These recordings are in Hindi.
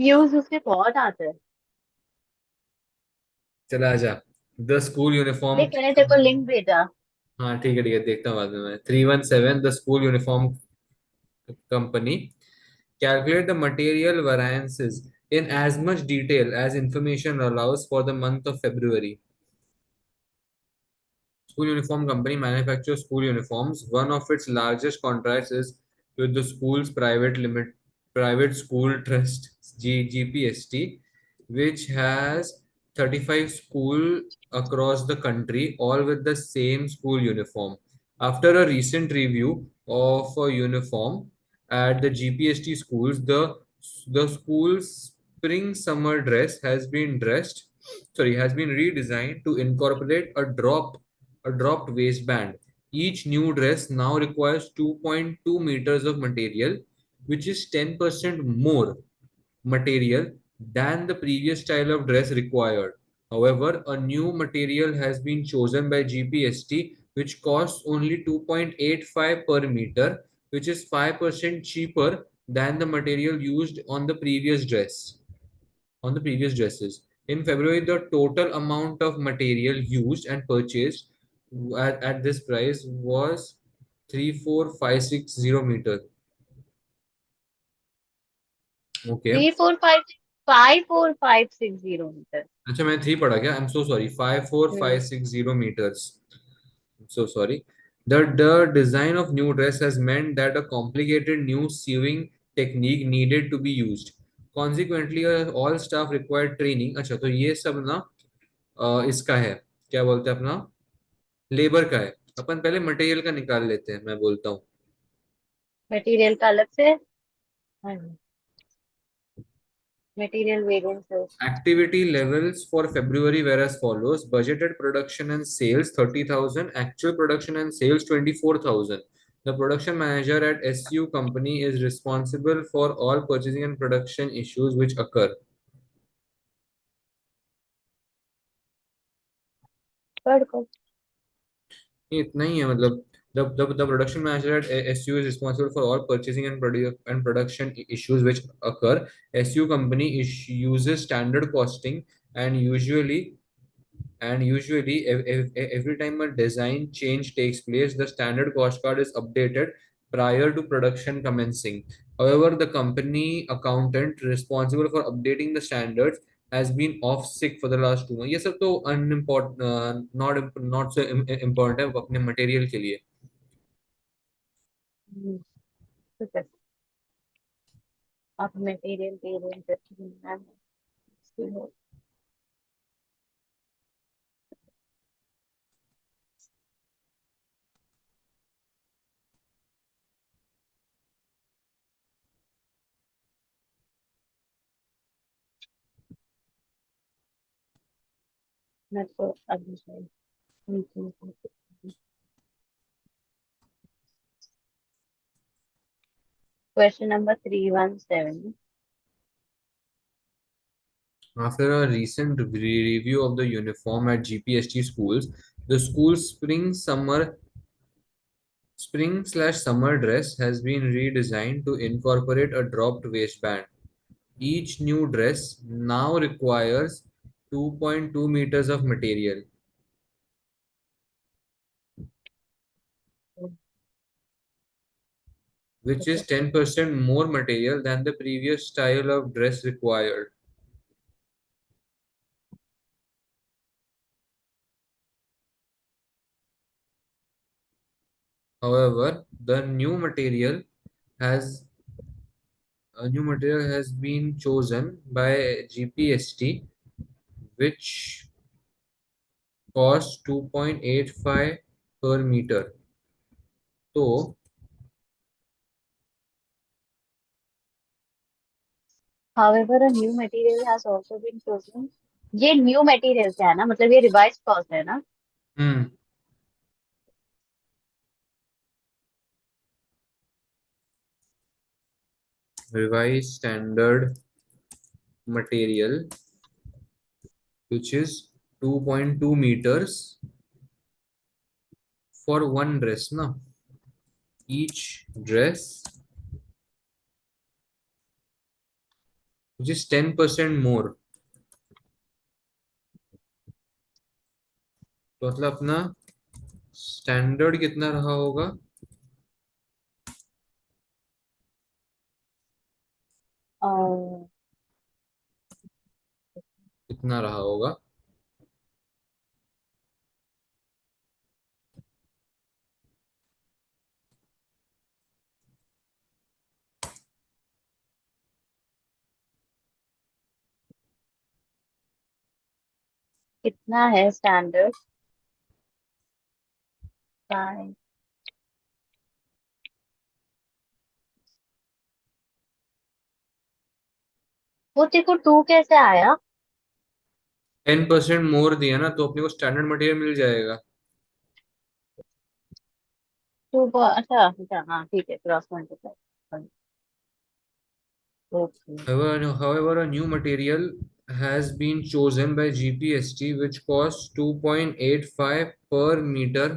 न्यूज उसके बहुत आते हैं। चला जा। The school uniform. देख मैंने तेरे को लिंक भेजा। हाँ ठीक है देखता हूँ बाद में मैं। 317 the school uniform company calculate the material variances in as much detail as information allows for the month of February. School Uniform Company manufactures school uniforms. One of its largest contracts is with the school's private school trust GPST, which has 35 schools across the country, all with the same school uniform. After a recent review of a uniform at the GPST schools, the school's spring summer dress has been redesigned to incorporate a dropped waistband. Each new dress now requires 2.2 meters of material, which is 10% more material than the previous style of dress required. However, a new material has been chosen by GPST, which costs only 2.85 per meter, which is 5% cheaper than the material used on the previous dresses. In February, the total amount of material used and purchased at this price was 34560 meter. Okay. 34556 metre. अच्छा मैंने 3 पढ़ा क्या? I am so sorry. 54560 meters. So sorry. The design of new dress has meant that a complicated new sewing technique needed to be used. Consequently, all staff required training. अच्छा तो ये सब ना इसका है, क्या बोलते हैं अपना, लेबर का है। अपन पहले मटेरियल का निकाल लेते हैं, मैं बोलता हूँ। मटेरियल का अलग से। मटेरियल वेरिएंस है उसका। Activity levels for February were as follows: budgeted production and sales 30,000, actual production and sales 24,000. The production manager at SU company is responsible for all purchasing and production issues which occur. पढ़ को। ये इतना ही है मतलब। The production manager at SU is responsible for all purchasing and production issues which occur. SU company uses standard costing and usually every time a design change takes place, the standard cost card is updated prior to production commencing. However, the company accountant responsible for updating the standards has been off sick for the last 2 months. ये सब तो unimportant, not so important है अपने मटेरियल के लिए। ठीक है। अब मटेरियल वेरिएंस। मैं तो अभी से question number 317। After a recent review of the uniform at GPST schools, the school's spring/summer dress has been redesigned to incorporate a dropped waistband. Each new dress now requires 2.2 meters of material, which is 10% more material than the previous style of dress required. However, the has new material has been chosen by GPST, which costs 2.85 per meter. तो However, a new material has also been chosen। ये न्यू मटेरियल क्या है ना, मतलब ये रिवाइज कॉस्ट है ना। हम्म revised standard material, which is 2.2 meters for one dress na. Each dress which is 10% मोर। तो मतलब अपना स्टैंडर्ड कितना रहा होगा? और कितना रहा होगा? कितना है स्टैंडर्ड? 5। वो तेरे को 2 कैसे आया? 10% मोर दिया ना, तो अपने को स्टैंडर्ड मटेरियल मिल जाएगा। 2 अच्छा अच्छा, हाँ ठीक है, cross multiply. Okay. However, a new material has been chosen by GPST which costs 2.85 per meter.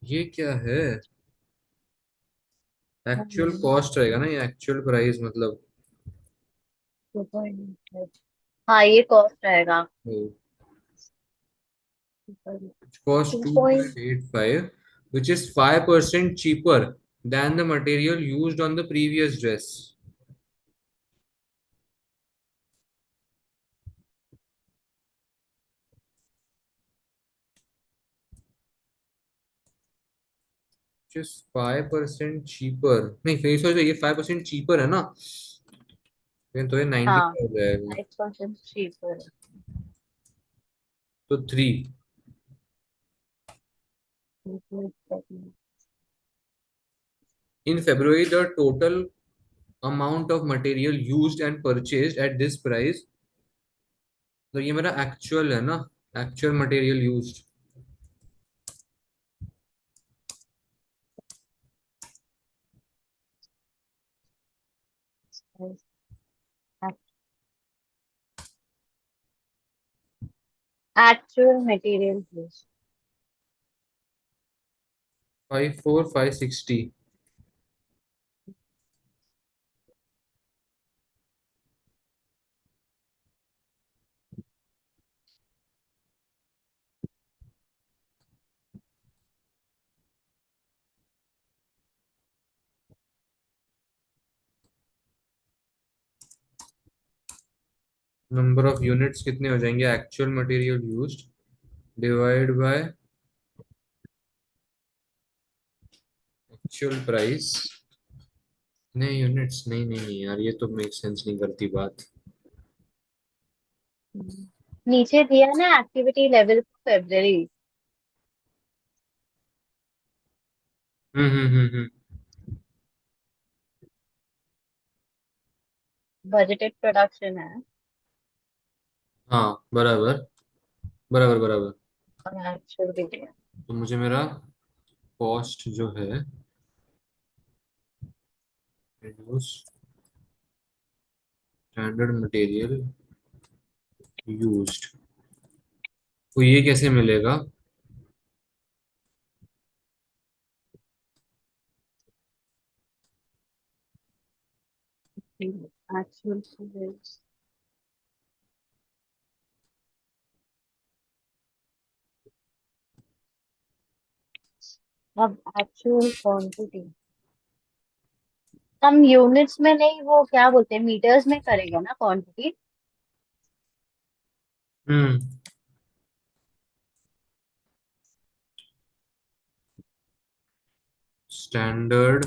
ये क्या है? एक्चुअल कॉस्ट रहेगा ना, ये एक्चुअल प्राइस मतलब। 2.5। हाँ ये कॉस्ट रहेगा। Which costs two point 2.85, which is 5% cheaper than the material used on the previous dress. Which is 5% cheaper, नहीं फिर सोचो, ये 5% cheaper है ना, फिर तो ये 90 हाँ का हो जाएगा। 5% चीपर है। तो 3। In February, the total amount of material used and purchased at this price, तो ये मेरा एक्चुअल है ना, actual material used. Actual material use. 54560। Number of units कितने हो जाएंगे? Actual material used divide by actual price. नहीं यूनिट्स, नहीं नहीं नहीं यार, ये तो मेक सेंस नहीं करती बात। नीचे दिया ना एक्टिविटी लेवल फेब्रवरी। हम्म। बजटेड प्रोडक्शन है। हाँ बराबर, बराबर बराबर। और एक्चुअल भी दिया। तो मुझे मेरा कॉस्ट जो है, स्टैंडर्ड मटेरियल यूज्ड, तो ये कैसे मिलेगा? एक्चुअल। अब एक्चुअल क्वांटिटी हम यूनिट्स में नहीं, वो क्या बोलते हैं, मीटर्स में करेंगे ना क्वांटिटी। हम्म। स्टैंडर्ड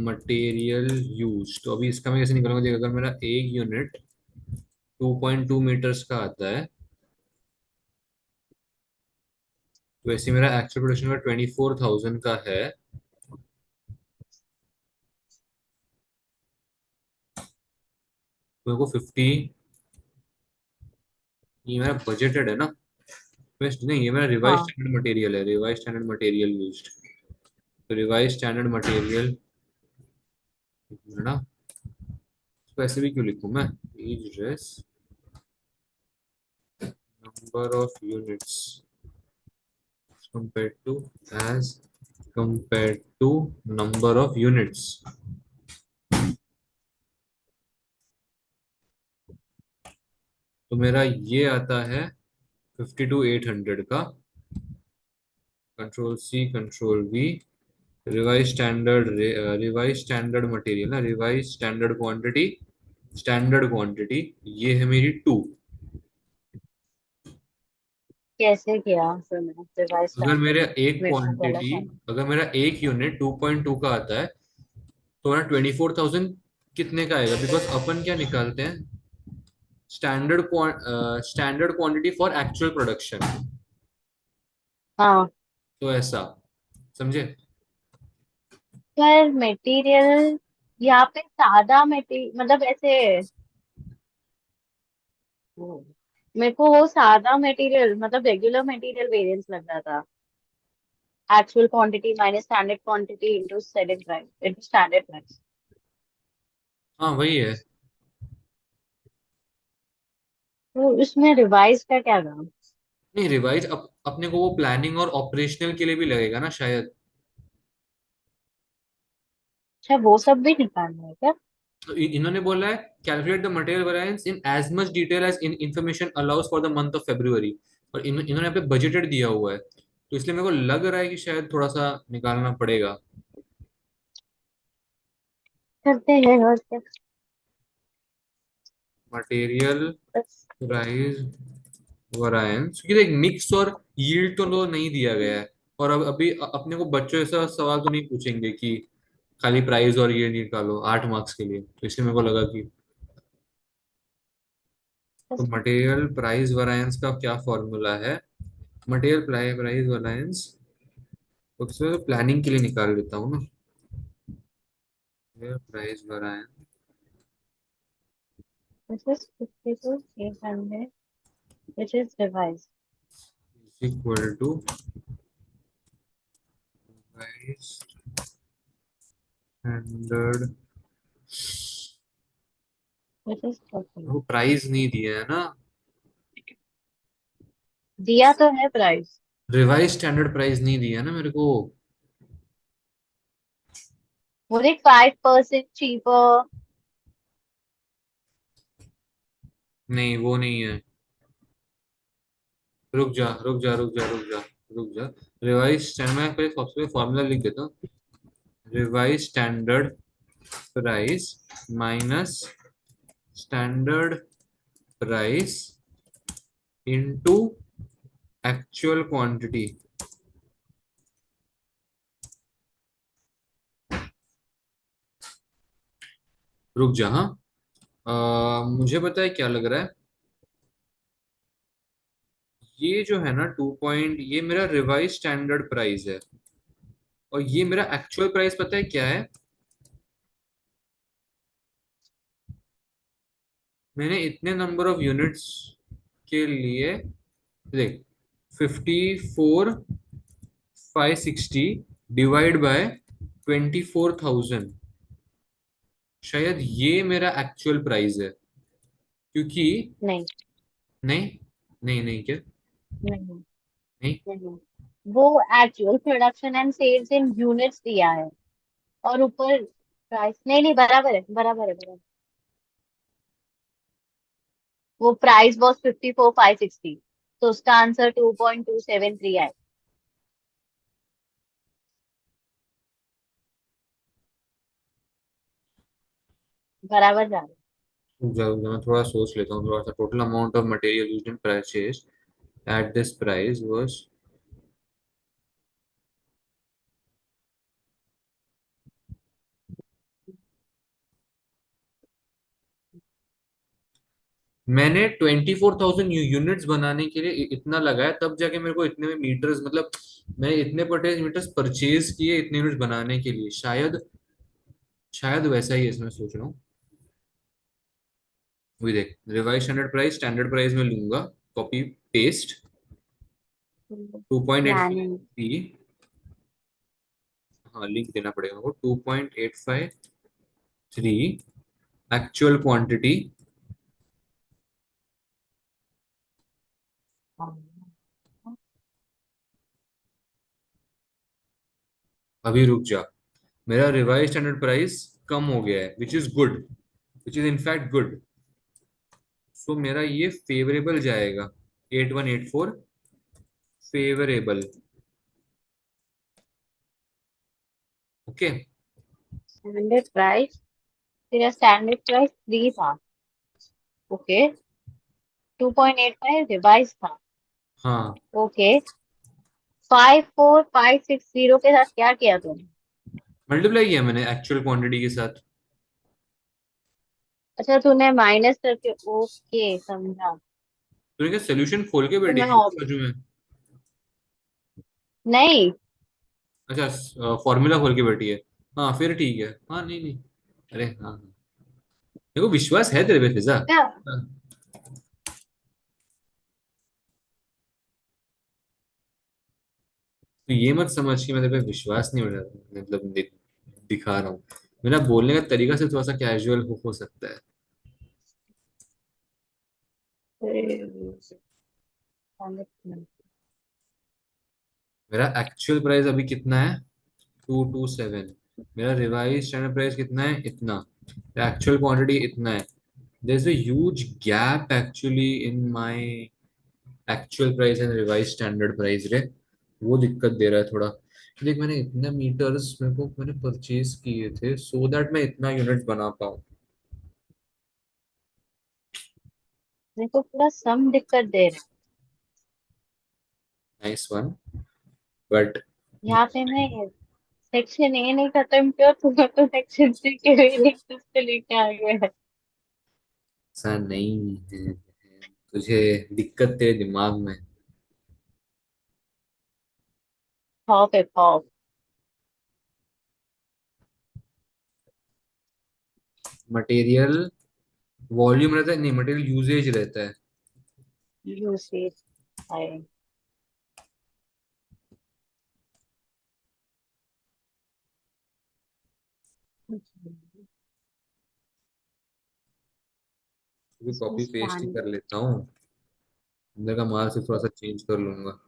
मटेरियल यूज, तो अभी इसका मैं कैसे निकालूंगा? देख, अगर मेरा एक यूनिट 2.2 मीटर्स का आता है, तो वैसे मेरा एक्चुअल प्रोडक्शन का 24,000 का है, तो मेरे को 50, ये मेरा बजटेड है ना, वेस्ट नहीं, ये मेरा रिवाइज हाँ स्टैंडर्ड मटेरियल है, रिवाइज स्टैंडर्ड मटेरियल यूज्ड। तो रिवाइज स्टैंडर्ड मटेरियल है ना, तो ऐसे भी क्यों लिखूं मैं? As dress number of units compared to as compared to number of units. तो मेरा ये आता है 52,800 का. Control C control V. Revise standard material ना, रिवाइज स्टैंडर्ड क्वांटिटी ये है मेरी 2. कैसे किया फिर मैंने रिवाइज अगर स्टैंडर्ड? मेरा एक मेरे को गलत क्वांटिटी, था। अगर मेरा एक यूनिट 2.2 का आता है, तो मेरा 24,000 कितने का आएगा? बिकॉज अपन क्या निकालते हैं, standard quantity for actual production. हाँ, तो ऐसा समझे. पर मटेरियल यहाँ पे सादा मटेरियल मतलब ऐसे, वो, मेरे को वो सादा मटेरियल मतलब रेगुलर मटेरियल वेरिएंस लग रहा था। Actual quantity minus standard quantity into selling price into standard price. हाँ वही है. तो इसमें रिवाइज का क्या काम? नहीं, रिवाइज अपने को वो प्लानिंग और ऑपरेशनल के लिए भी लगेगा ना शायद. अच्छा, वो सब भी निकालना है क्या? तो इन्होंने बोला है calculate the material variance in as much detail as in information allows for the month of February. और इन्होंने यहाँ पे बजटेड दिया हुआ है, तो इसलिए मेरे को लग रहा है कि शायद थोड़ा सा निकालना पड़ेगा. करते हैं और क्या। मटेरियल बस। प्राइस वेरिएंस, क्योंकि देख मिक्स और यील्ड तो नहीं दिया गया है. और अब अभी अपने को बच्चों ऐसा सवाल तो नहीं पूछेंगे कि खाली प्राइस और ये निकालो 8 मार्क्स के लिए, तो इसलिए मेरे को लगा कि. तो बस। मटेरियल प्राइस वेरिएंस का क्या फॉर्मूला है? मटेरियल प्राइस वेरिएंस उससे प्लानिंग के लिए निकाल लेता हूँ ना. Price variance This is 52,800 which is revised. Equal to price standard. Which is वो 40. प्राइस नहीं दिया है ना. दिया तो है प्राइस। रिवाइज स्टैंडर्ड प्राइस नहीं दिया है ना मेरे को. वो देख 5% चीपर। नहीं वो नहीं है. रुक जा रुक जा रुक जा रुक जा रुक जा. रिवाइज स्टैंडर्ड, मैं पहले सबसे फॉर्मूला लिख देता हूँ. Revise standard price minus standard price into actual quantity. रुक जा हाँ. मुझे पता है क्या लग रहा है. ये जो है ना 2 पॉइंट, ये मेरा रिवाइज स्टैंडर्ड प्राइस है. और ये मेरा एक्चुअल प्राइस पता है क्या है? मैंने इतने नंबर ऑफ यूनिट्स के लिए, देख, 54,560 डिवाइड बाय 24,000, शायद ये मेरा एक्चुअल प्राइस है. क्योंकि नहीं, नहीं नहीं नहीं क्या. नहीं, नहीं. नहीं। वो actual production and sales in units दिया है और ऊपर प्राइस। नहीं, नहीं, बराबर है, बराबर है, बराबर। वो प्राइस वॉज 54,560, तो उसका आंसर 2.273 आए। बराबर जा रहा मैं थोड़ा सोच लेता हूँ थोड़ा सा. Total amount of material used in purchase at this price was. मैंने 24,000 यूनिट्स बनाने के लिए इतना लगाया, तब जाके मेरे को इतने में मीटर्स, मतलब मैं इतने परचेज मीटर्स परचेज किए इतने यूनिट्स बनाने के लिए. शायद शायद वैसा ही है इसमें सोच रहा हूँ. वही देख, रिवाइज स्टैंडर्ड प्राइस में लूंगा. कॉपी पेस्ट है। 2.85 प्लानिंग। थी. हाँ लिंक देना पड़ेगा वो. 2.853 एक्चुअल क्वांटिटी अभी रुक जा। मेरा रिवाइज स्टैंडर्ड प्राइस कम हो गया है, which is good, which is in fact good. So मेरा ये फेवरेबल जाएगा, 8184 फेवरेबल। ओके। स्टैंडर्ड प्राइस, तेरा स्टैंडर्ड प्राइस 3 था। ओके। 2.85 रिवाइज था। हाँ, ओके। 54560 के साथ क्या किया तूने? मल्टीप्लाई किया मैंने एक्चुअल क्वांटिटी के साथ। अच्छा, तूने माइनस करके, ओके समझा। तूने क्या सोल्यूशन खोल के तो बैठी मैं है बाजू में? नहीं। अच्छा, फॉर्मूला खोल के बैठी है। हाँ फिर ठीक है, हाँ नहीं नहीं। अरे हाँ हाँ। मेरे को विश्वास है तेरे पे फिजा। क्या? हाँ, तो ये मत समझ कि मैं तेरे पे विश्वास नहीं हो रहा, मतलब दिखा रहा हूँ। मेरा बोलने का तरीका से थोड़ा सा कैजुअल हो सकता है। मेरा एक्चुअल प्राइस अभी कितना है? 227। मेरा रिवाइज स्टैंडर्ड प्राइस कितना है? इतना। एक्चुअल क्वांटिटी इतना है। There is a huge gap actually in my actual price and revise standard price रे। वो दिक्कत दे रहा है थोड़ा। देख, मैंने इतने मीटर्स मेरे को मैंने परचेज किए थे सो दैट मैं इतना यूनिट बना पाऊँ। मेरे को पूरा सम दिक्कत दे रहा है। नाइस वन, बट यहाँ पे मैं सेक्शन ए नहीं खत्म किया, तो सेक्शन सी के रीडिंग पे लेके आ गया है। ऐसा नहीं है। तुझे दिक्कत तेरे दिमाग में। खौफ है, खौफ। मटेरियल वॉल्यूम रहता है, नहीं मटेरियल यूजेज रहता है। यू सी आई। भी कॉपी पेस्ट ही कर लेता हूँ। अंदर का माल सिर्फ थोड़ा सा चेंज कर लूंगा।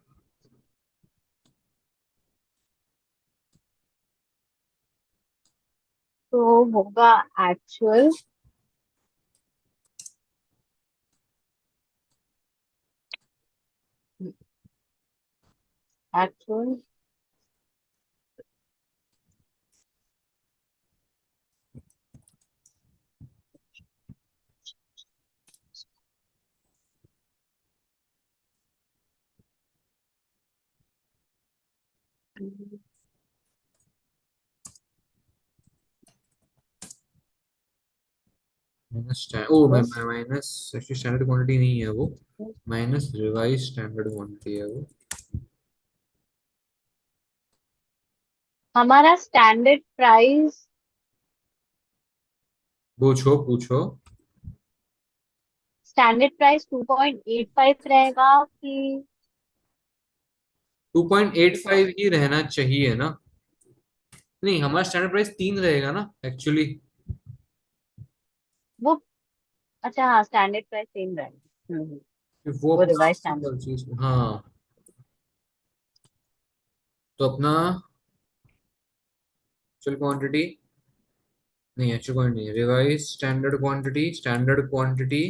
तो होगा एक्चुअल, एक्चुअल माइनस ओ मैं बस। माइनस एक्चुअली स्टैंडर्ड क्वांटिटी नहीं है वो। माइनस रिवाइज स्टैंडर्ड क्वांटिटी है वो। हमारा स्टैंडर्ड प्राइस, पूछो पूछो। स्टैंडर्ड प्राइस 2.85 रहेगा कि? 2.85 ही रहना चाहिए ना? नहीं, हमारा स्टैंडर्ड प्राइस 3 रहेगा ना एक्चुअली। वो, अच्छा हाँ, स्टैंडर्ड प्राइस सेम रहेगा। वो वो अपना रिवाइज स्टैंडर्ड। परचेज, हाँ। तो अपना एक्चुअल क्वांटिटी, नहीं एक्चुअल क्वांटिटी नहीं, रिवाइज स्टैंडर्ड क्वांटिटी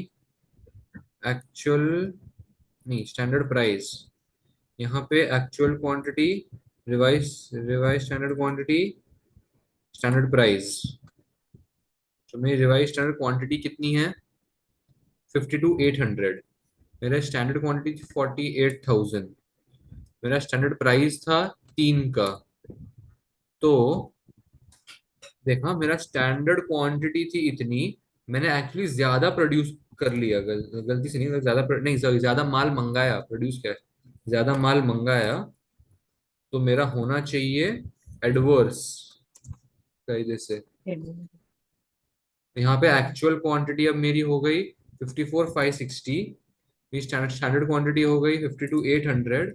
एक्चुअल, नहीं स्टैंडर्ड प्राइस। यहाँ पे actual quantity, revise revise standard quantity, standard price. तो मेरी रिवाइज स्टैंडर्ड क्वांटिटी कितनी है? 52,800। मेरा स्टैंडर्ड क्वांटिटी थी 48,000। मेरा स्टैंडर्ड प्राइस था 3 का। तो देखा, मेरा स्टैंडर्ड क्वांटिटी थी इतनी, मैंने एक्चुअली ज्यादा प्रोड्यूस कर लिया। गलती से नहीं, मतलब ज्यादा नहीं सॉरी, ज्यादा माल मंगाया, प्रोड्यूस क्या, ज्यादा माल मंगाया। तो मेरा होना चाहिए एडवर्स कायदे से। यहाँ पे एक्चुअल क्वांटिटी अब मेरी हो गई 54,560। स्टैंडर्ड स्टैंडर्ड क्वांटिटी हो गई 52,800।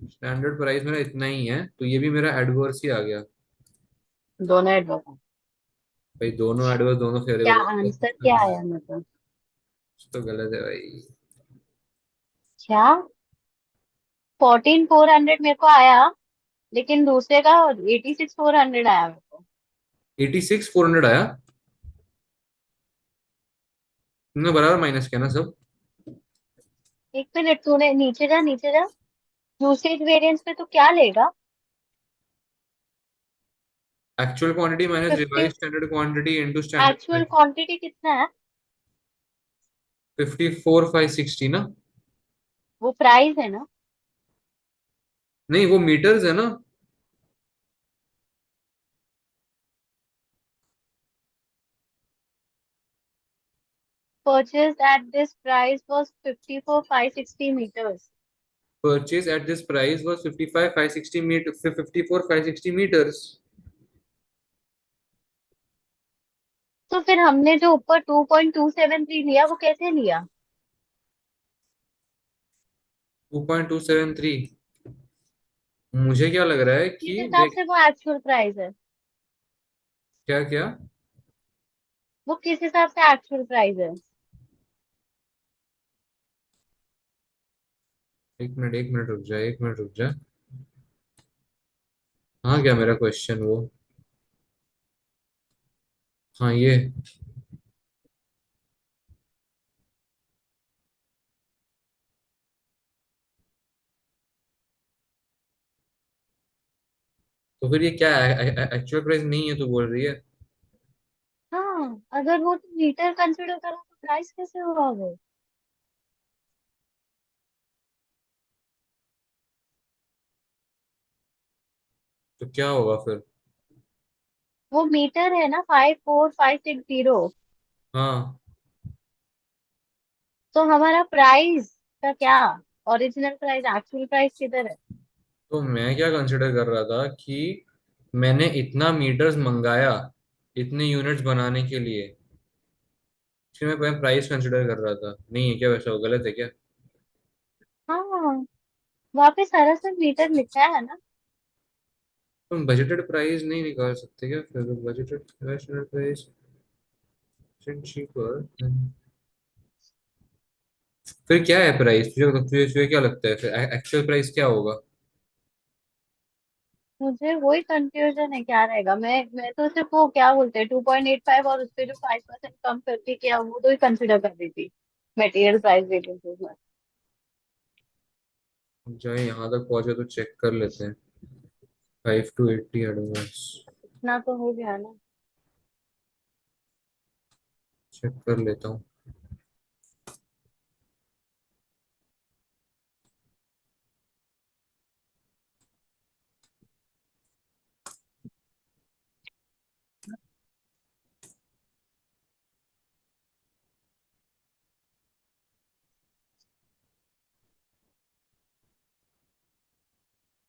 स्टैंडर्ड प्राइस मेरा इतना ही है, तो ये भी मेरा एडवर्स ही आ गया। दोनों एडवर्स। भाई दोनों एडवर्स, दोनों क्या फेवरेबल आंसर तो क्या आया मतलब? तो गलत है भाई। क्या? 14,400 मेरे को आया, लेकिन दूसरे का 86,400 आया मेरे को। 86,400 आया। तुमने बराबर माइनस किया ना सब। एक मिनट, तूने नीचे जा नीचे जा। यूसेज वेरिएंस पे तो क्या लेगा? Actual quantity minus 50। Revise standard quantity into standard. Actual quantity कितना है? 54,560 ना। वो प्राइस है ना? नहीं, वो मीटर्स है ना। Purchased at this price was 54,560 meters. Purchase at this price was 55,560 meter 54,560 meters। तो फिर हमने जो ऊपर 2.273 लिया वो कैसे लिया? 2.273। मुझे क्या लग रहा है किस कि हिसाब देख। से वो एक्चुअल प्राइस है? क्या क्या। वो किस हिसाब से एक्चुअल प्राइस है? एक मिनट रुक जा, एक मिनट रुक जा। हाँ, क्या मेरा क्वेश्चन वो। हाँ ये। तो फिर ये क्या एक्चुअल प्राइस नहीं है तो बोल रही है। हाँ, अगर वो मीटर कंसिडर करा तो प्राइस कैसे होगा वो? तो क्या होगा फिर। वो मीटर है ना, 54,560। हाँ। तो हमारा प्राइस का क्या? ओरिजिनल प्राइस, एक्चुअल प्राइस किधर है? तो मैं क्या कंसिडर कर रहा था कि मैंने इतना मीटर्स मंगाया इतने यूनिट्स बनाने के लिए। इसलिए मैं प्राइस कंसिडर कर रहा था। नहीं है क्या वैसा, वो गलत है क्या। हाँ, वहाँ पे सरस मीटर लिखा है ना। तुम बजटेड प्राइस नहीं निकाल सकते क्या फिर। Budgeted price cheaper. फिर क्या है प्राइस, तुझे तुझे तुझे क्या लगता है फिर एक्चुअल प्राइस क्या होगा। मुझे वही कंफ्यूजन है, क्या रहेगा। मैं तो सिर्फ वो क्या बोलते हैं 2.85 और उसपे जो 5% कम करके किया वो तो ही कंसिडर कर रही थी मटेरियल प्राइस वेरिएंसेस में। जाए यहाँ तक पहुंचे तो चेक कर लेते हैं। 5 to 80 एडवांस। इतना तो हो गया ना। चेक कर लेता हूँ।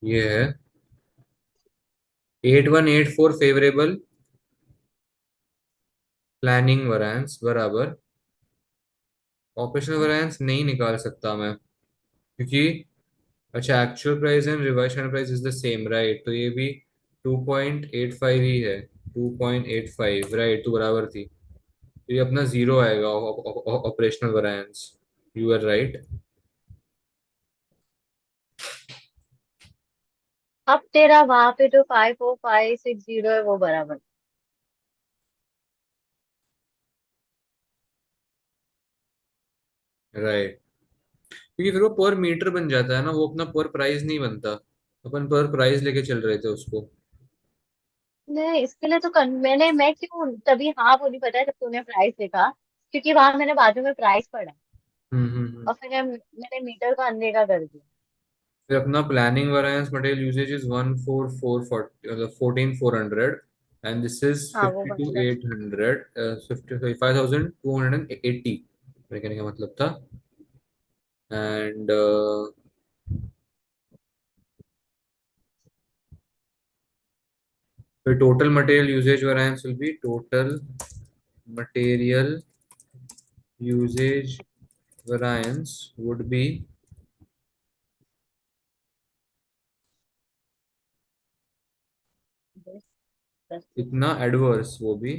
ये है 8184 फेवरेबल प्लानिंग वरांस बराबर ऑपरेशनल वरांस नहीं निकाल सकता मैं, क्योंकि अच्छा actual price and revise price is the same right, तो ये भी 2.85 ही है। 2.85 राइट, तो बराबर थी। तो ये अपना जीरो आएगा operational variance. You are right. अब तेरा वहां पे जो 54,560 है वो बराबर। राइट, क्योंकि फिर वो पर मीटर बन जाता है ना, वो अपना पर प्राइस नहीं बनता। अपन पर प्राइस लेके चल रहे थे उसको। नहीं, इसके लिए तो मैं क्यों तभी हाँ बोली पता है जब तूने प्राइस देखा, क्योंकि वहां मैंने बाजू में प्राइस पढ़ा हम्म। और फिर मैंने मीटर को अनदेखा कर दिया। फिर अपना planning variance material usage is 14440 मतलब 14400, एंड दिस इज हाँ, वो फिफ्टी टू बराबर। एट हंड्रेड 55,280 मेरे कहने का मतलब था। एंड फिर total material usage variance will be total material usage variance would be इतना एडवर्स वो भी।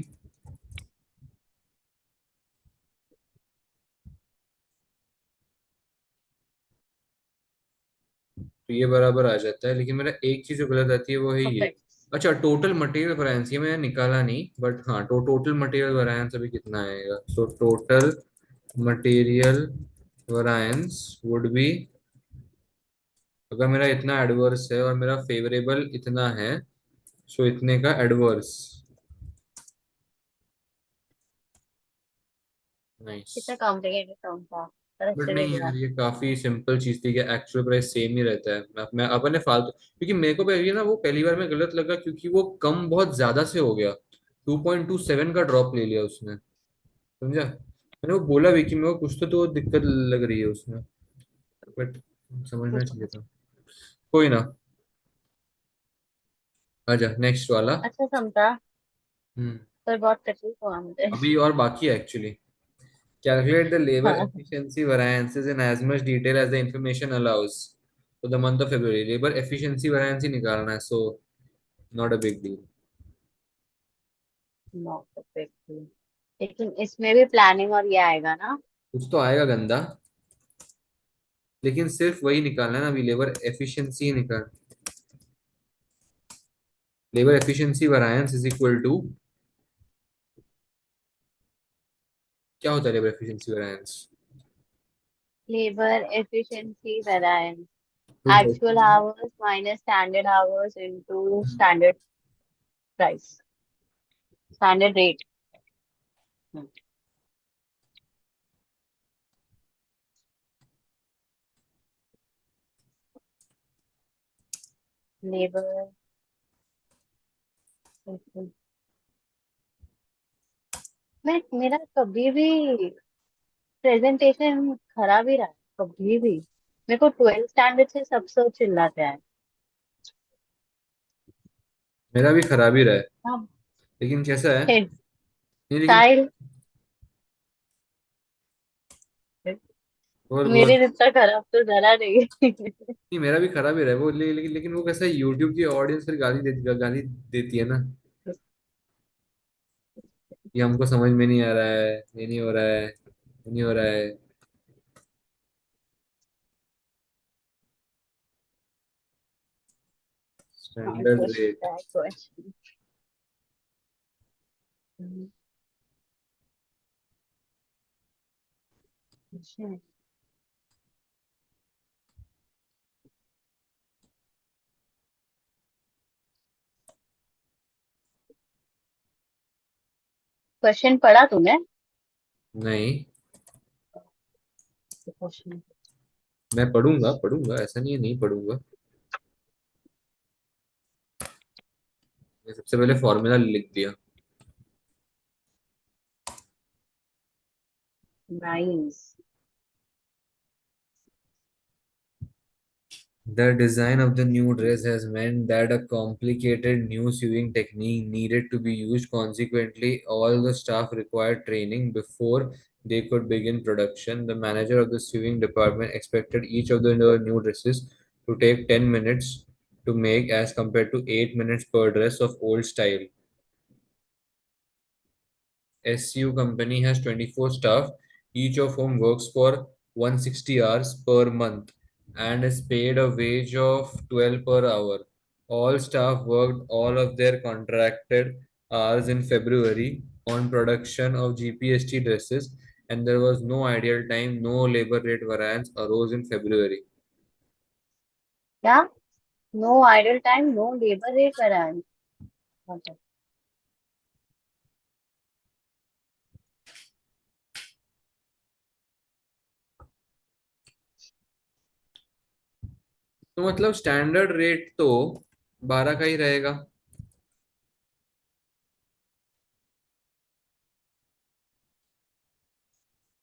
तो तो ये बराबर आ जाता है, लेकिन मेरा एक चीज जो गलत आती है वो है ये। परफेक्ट। अच्छा, टोटल मटेरियल वैरायंस ये मैंने निकाला नहीं, बट हाँ, टोटल मटेरियल वैरायंस अभी कितना आएगा? तो टोटल मटेरियल वैरायंस वुड बी, अगर मेरा इतना एडवर्स है और मेरा फेवरेबल इतना है, सो इतने का एडवर्स। नाइस। कितना कॉम्प्लिकेटेड टर्म था, पर बट अच्छे से नहीं दिया। यार, ये काफी सिंपल चीज थी कि एक्चुअल प्राइस सेम ही रहता है। मैं अपन ने फालतू, क्योंकि मेरे को पहले ना वो पहली बार में गलत लगा, क्योंकि वो कम बहुत ज्यादा से हो गया। 2.27 का ड्रॉप ले लिया उसने, समझा? मैंने वो बोला भी कि मेरे को कुछ तो दिक्कत लग रही है उसमें, बट समझना चाहिए था। कोई ना। आजा नेक्स्ट वाला। अच्छा समझा, हम्म। पर बहुत तकलीफ हुआ मुझे। अभी और बाकी है एक्चुअली। Calculate the labor हाँ। efficiency variances in as much detail as the information allows for the month of February. Labor efficiency variance ही निकालना है, so not a big deal. No perfect. लेकिन इसमें भी प्लानिंग और ये आएगा ना। कुछ तो आएगा गंदा, लेकिन सिर्फ वही निकालना है ना अभी, लेबर एफिशिएंसी ही निकाल। Labour efficiency variance is equal to, क्या होता है labour efficiency variance? Labour efficiency variance, तो actual hours minus standard hours into standard price, standard rate. Labour, मैं मेरा कभी भी प्रेजेंटेशन खराब ही रहा है, कभी भी। मेरे को 12 स्टैंडर्ड से सबसे चिल्लाते हैं। मेरा भी खराब ही रहा है, हाँ। लेकिन कैसा है? नहीं लेकिन, साहिल, बोल बोल। मेरे जितना खराब तो जरा नहीं है। नहीं मेरा भी खराब ही रहा है वो, लेकिन वो कैसा है, यूट्यूब की ऑडियंस फिर गाली देती है ना, कि हमको समझ में नहीं आ रहा है, ये नहीं हो रहा है, ये नहीं हो रहा है। हाँ, standard rate. Question question question पढ़ा तूने? नहीं, क्वेश्चन। मैं पढ़ूंगा पढ़ूंगा, ऐसा नहीं है नहीं पढ़ूंगा। मैं सबसे पहले फॉर्मूला लिख दिया। Nice. The design of the new dress has meant that a complicated new sewing technique needed to be used. Consequently, all the staff required training before they could begin production. The manager of the sewing department expected each of the new dresses to take 10 minutes to make as compared to 8 minutes per dress of old style. SU company has 24 staff, each of whom works for 160 hours per month and is paid a wage of 12 per hour. All staff worked all of their contracted hours in February on production of GPST dresses, and there was no ideal time, no labor rate variance arose in February. क्या? No idle time, no labour rate variance? मतलब तो मतलब स्टैंडर्ड रेट तो 12 का ही रहेगा।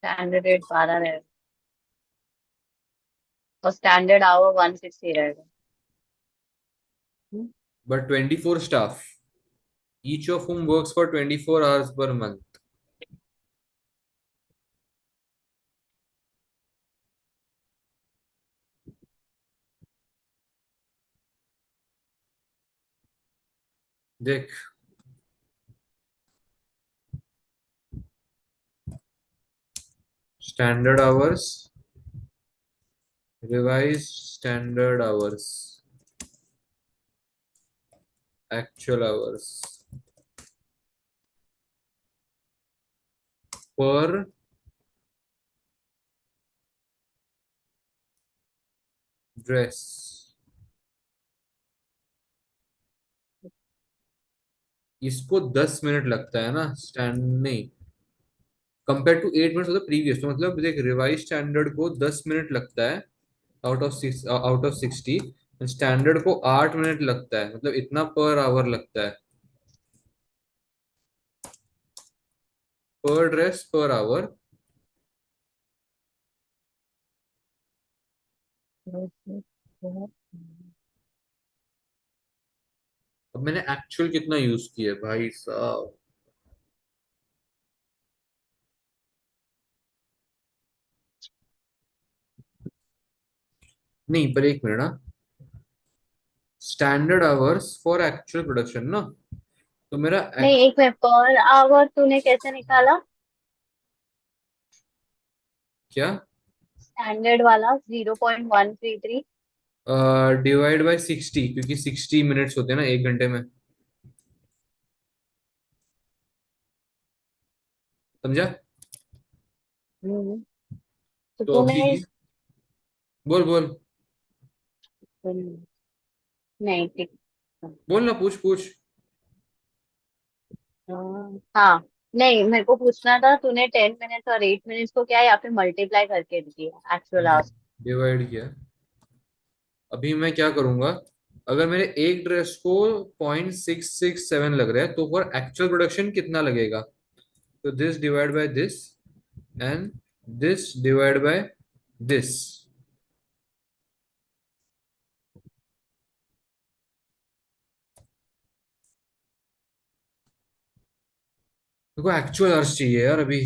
स्टैंडर्ड रेट 12 रहेगा और स्टैंडर्ड आवर 160 रहेगा। हम्म, But 24 staff, each of whom works for 24 hours per month. देख, standard hours revise standard hours, actual hours per dress. इसको 10 मिनट लगता है ना स्टैंड, नहीं, compare to 8 minutes of the previous, तो मतलब देख रिवाइज स्टैंडर्ड को 10 मिनट लगता है आउट ऑफ 60। स्टैंडर्ड को 8 मिनट लगता है, मतलब इतना पर आवर लगता है, पर ड्रेस पर आवर। अब मैंने एक्चुअल कितना यूज किया है भाई साहब। नहीं पर एक मिनट ना, standard hours for actual production ना, तो मेरा नहीं, एक मिनट, पर आवर तूने कैसे निकाला? क्या, स्टैंडर्ड वाला 0.133। डिवाइड बाय 60, क्योंकि 60 मिनट्स होते हैं ना 1 घंटे में, समझा। हम्म, तो तो तूने अभी बोल बोल, नहीं ठीक। बोल ना, पूछ पूछ। हाँ, नहीं, मेरे को पूछना था तूने 10 मिनट्स और 8 मिनट्स को क्या, या फिर मल्टीप्लाई करके दिया एक्चुअल आवर्स? डिवाइड किया। अभी मैं क्या करूंगा, अगर मेरे एक ड्रेस को 0.667 लग रहा है, तो फॉर एक्चुअल प्रोडक्शन कितना लगेगा, तो this divide by this and this divide by this. देखो एक्चुअल अर्स चाहिए यार अभी।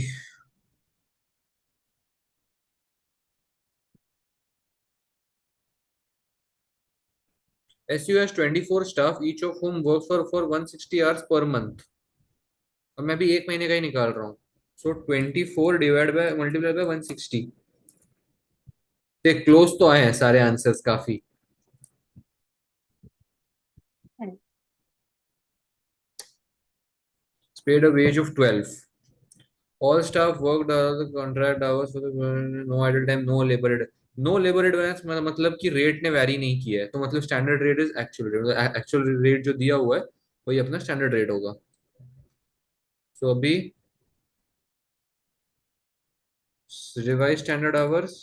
SU has 24 staff, each of whom works for 160 hours per month। अब मैं भी एक महीने का ही निकाल रहा हूँ, सो 24 डिवाइड बाय मल्टीप्लाई बाय 160। देख क्लोज तो आए हैं सारे आंसर्स काफी। Paid a wage of 12। All staff worked the contract hours for the no idle time, no labor rate। No labour rate variance मतलब कि रेट ने वैरी नहीं किया है, तो मतलब standard rate is actual rate, actual rate जो दिया हुआ है वही अपना स्टैंडर्ड रेट होगा। सो अभी revise standard hours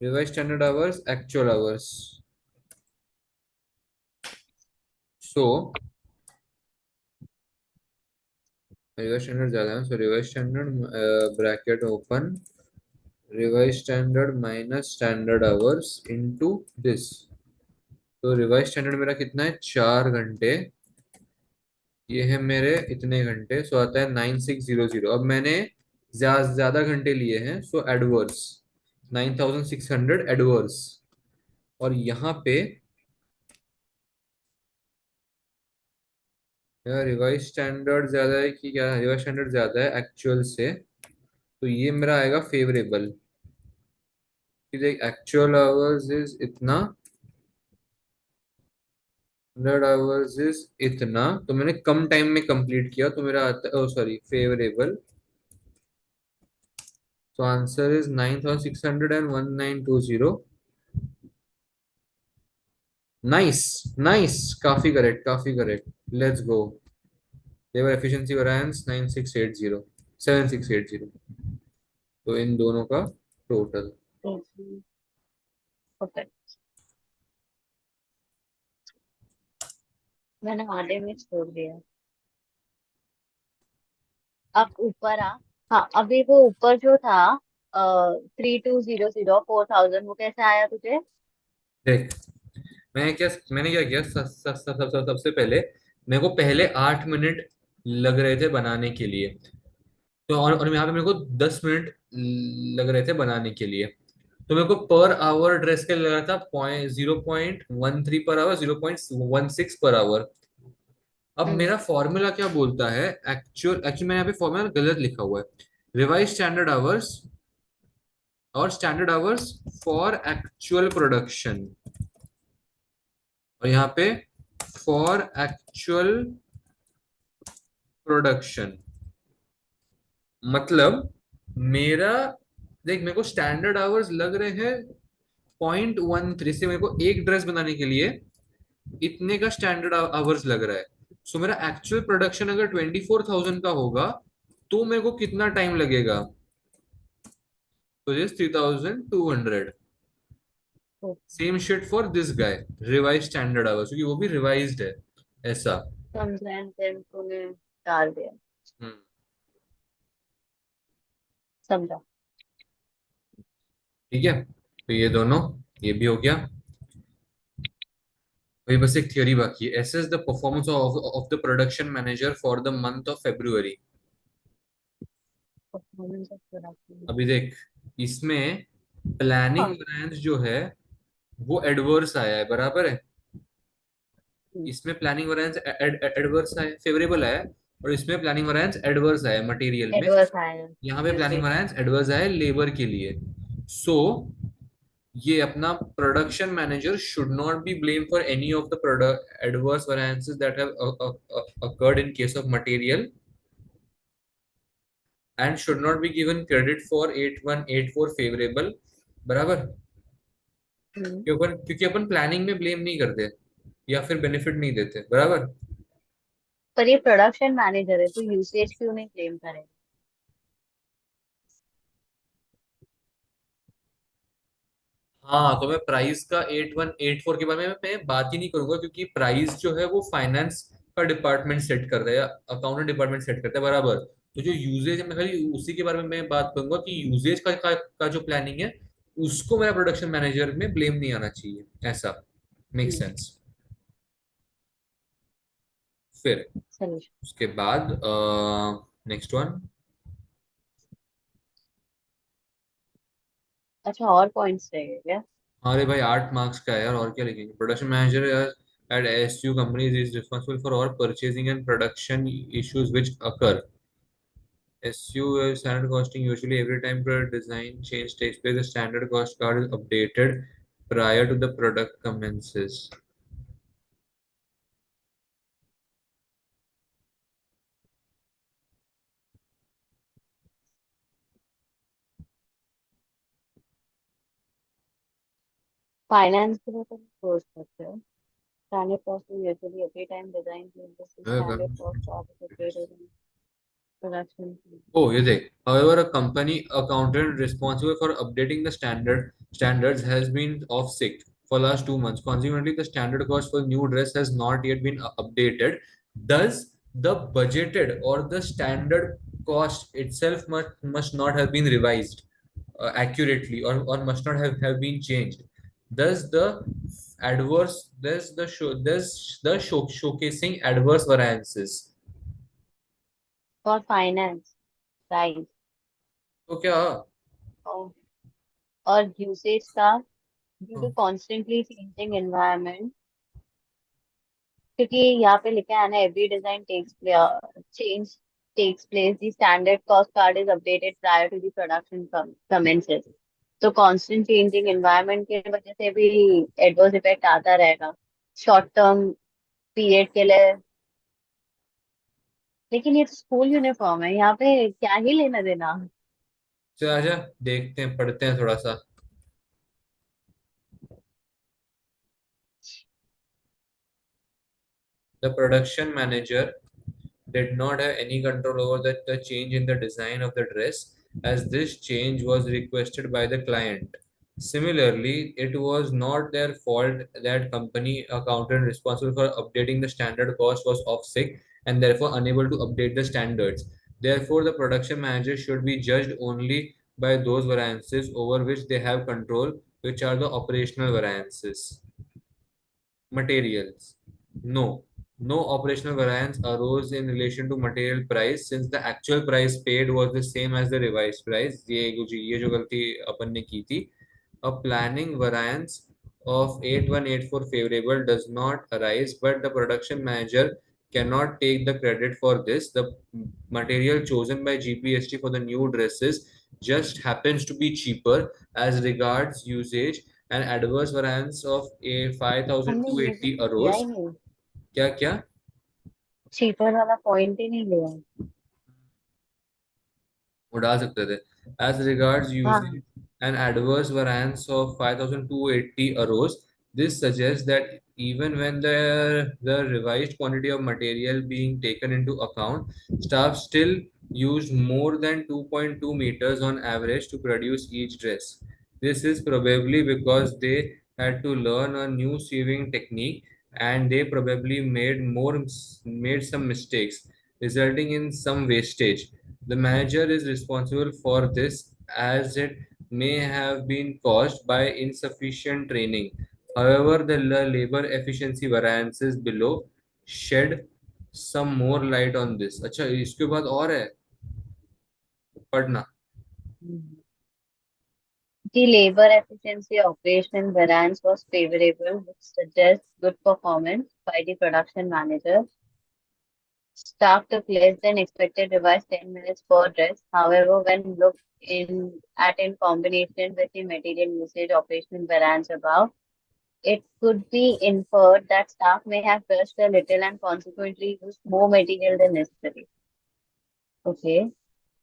revise standard hours actual hours. So revise standard ज्यादा है, so revise standard bracket open, revise standard minus standard hours into this. तो रिवाइज स्टैंडर्ड मेरा कितना है, 4 घंटे, ये है मेरे इतने घंटे, सो आता है 9600। अब मैंने ज्यादा घंटे लिए हैं, सो एडवर्स 9600 एडवर्स। और यहाँ पे यार रिवाइज स्टैंडर्ड ज्यादा है कि क्या, रिवाइज स्टैंडर्ड ज्यादा है एक्चुअल से, तो ये मेरा आएगा फेवरेबल। कि देख एक्चुअल आवर्स इज इतना, 100 आवर्स इज इतना, तो मैंने कम टाइम में कंप्लीट किया, तो मेरा आता है, ओ सॉरी, फेवरेबल। तो answer is 9600 and 1920। Nice, nice, काफी करेक्ट, काफी correct. Let's go. Labour efficiency variance 9680, 7680, तो इन दोनों का टोटल। परफेक्ट। मैंने आधे में छोड़ दिया। अब ऊपर आ। हाँ, अभी वो ऊपर जो था 3200 4000, वो कैसे आया तुझे? देख मैंने क्या किया, सबसे पहले मेरे को पहले 8 मिनट लग रहे थे बनाने के लिए, तो और यहाँ पे मेरे को 10 मिनट लग रहे थे बनाने के लिए, तो मेरे को पर आवर ड्रेस के लग रहा था 0.13 पर आवर, 0.16 पर आवर। अब हम्म। मेरा फॉर्मूला क्या बोलता है, एक्चुअली मैंने यहाँ पे फॉर्मूला गलत लिखा हुआ है। रिवाइज स्टैंडर्ड आवर्स और standard hours for actual production, और यहाँ पे फॉर एक्चुअल प्रोडक्शन मतलब मेरा, देख मेरे को स्टैंडर्ड आवर्स लग रहे हैं 0.13 से, मेरे को एक ड्रेस बनाने के लिए इतने का स्टैंडर्ड आवर्स लग रहा है। सो मेरा एक्चुअल प्रोडक्शन अगर 24,000 का होगा तो मेरे को कितना टाइम लगेगा? तो ये 3,200। Same shit for this guy, revise standard hours, क्योंकि वो भी रिवाइज्ड है ऐसा। समझाएं फिर तूने डाल दिया। हम्म, समझा। ठीक है, तो ये दोनों, ये भी हो गया। वही बस एक थियोरी बाकी है, assess the performance of the production manager for the month of February. Performance of production. अभी देख, इसमें प्लानिंग हाँ। वैरिएंस जो है वो एडवर्स आया है, बराबर है। हम्म, इसमें प्लानिंग वैरिएंस एडवर्स आया, फेवरेबल आया, और इसमें प्लानिंग वैरिएंस एडवर्स आया मटेरियल में। एडवर्स आया है। यहाँ पे प्लानिंग यूसेज। वैरिएंस एडवर्स आया लेबर के लिए। सो ये अपना production manager should not be blame for any of the product adverse variances that have occurred in case of material, and should not be given credit for 8184 favorable, बराबर। क्योंकि अपन प्लानिंग में ब्लेम नहीं करते या फिर बेनिफिट नहीं देते, बराबर। पर ये प्रोडक्शन मैनेजर है तो यूसेज क्यों नहीं क्लेम करेगा? हाँ, तो मैं प्राइस का 8184 के बारे में मैं बात ही नहीं करूंगा, क्योंकि प्राइस जो है वो फाइनेंस का डिपार्टमेंट सेट करता है या अकाउंटेंट डिपार्टमेंट सेट करता है, बराबर। तो जो यूजेज है मैं खाली उसी के बारे में मैं बात करूंगा कि यूजेज का जो प्लानिंग है उसको मेरा प्रोडक्शन मैनेजर में ब्लेम नहीं आना चाहिए, ऐसा मेक हम्म। सेंस। फिर सोल्यूशन। उसके बाद नेक्स्ट वन। अच्छा, और पॉइंट्स रहेंगे क्या? अरे भाई 8 मार्क्स का है यार, और क्या लिखेंगे? Production manager at SU companies is responsible for all purchasing and production issues which occur. SU standard costing, usually every time the design change takes place, the standard cost card is updated prior to the product commences. Finance के लिए तो सोच सकते हो। Standard cost is usually every time design changes standard cost charge is paid in production. Oh, you think. However, a company accountant responsible for updating the standards has been off sick for last 2 months. Consequently, the standard cost for new dress has not yet been updated. Thus, the budgeted or the standard cost itself must not have been revised accurately, or must not have been changed. Thus, showcasing adverse variances. और फाइनेंस प्राइस तो क्या? और यूसेज का ड्यू टू हाँ, कॉन्स्टेंटली चेंजिंग एनवायरनमेंट। क्योंकि यहाँ पे लिखा है ना, every design change takes place, the standard cost card is updated prior to the production commences. तो कांस्टेंट चेंजिंग एनवायरनमेंट की वजह से भी एडवर्स इफेक्ट आता रहेगा शॉर्ट टर्म पीरियड के लिए। लेकिन ये तो स्कूल यूनिफॉर्म है, यहाँ पे क्या ही लेना देना। चल आजा, देखते हैं, पढ़ते हैं थोड़ा सा। The production manager did not have any control over the change in the design of the dress, as this change was requested by the client. Similarly, it was not their fault that company accountant responsible for updating the standard cost was off sick and therefore unable to update the standards. Therefore, the production manager should be judged only by those variances over which they have control, which are the operational variances. Materials. No. No operational variance arose in relation to material price since the actual price paid was the same as the revised price. ये जो गलती अपन ने की थी. A planning variance of 8184 favorable does not arise, but the production manager cannot take the credit for this. The material chosen by GPST for the new dresses just happens to be cheaper as regards usage and adverse variance of a हमने ये तो 5280 लिया arose. ही नहीं, क्या क्या? cheaper वाला पॉइंट ही नहीं लिया। वो डाल सकते थे. As regards हाँ। usage an adverse variance of 5280 arose, this suggests that even when the revised quantity of material being taken into account, staff still used more than 2.2 meters on average to produce each dress. This is probably because they had to learn a new sewing technique, and they probably made some mistakes, resulting in some wastage. The manager is responsible for this, as it may have been caused by insufficient training. However, the labor efficiency variances below shed some more light on this. अच्छा, इसके बाद और है पढ़ना. The labor efficiency operation variance was favorable, which suggests good performance by the production manager. Staff took less than expected revised 10 minutes per dress. However, when looked in combination with the material usage operational variance above, it could be inferred that staff may have rushed a little and consequently used more material than necessary. Okay.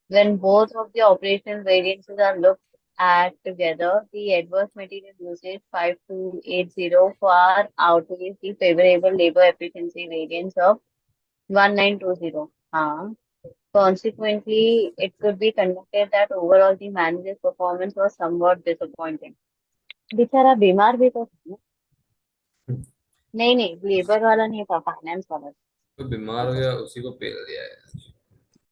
When both of the operational variances are looked at together, the adverse material usage 5280 far outweighs the favorable labor efficiency variance of 1920. Consequently, it could be conducted that overall the manager's performance was somewhat disappointing. बेचारा बीमार भी तो था ना? नहीं नहीं, लेबर वाला नहीं था, फाइनेंस वाला था। तो बीमार हो गया, उसी को पेल दिया है.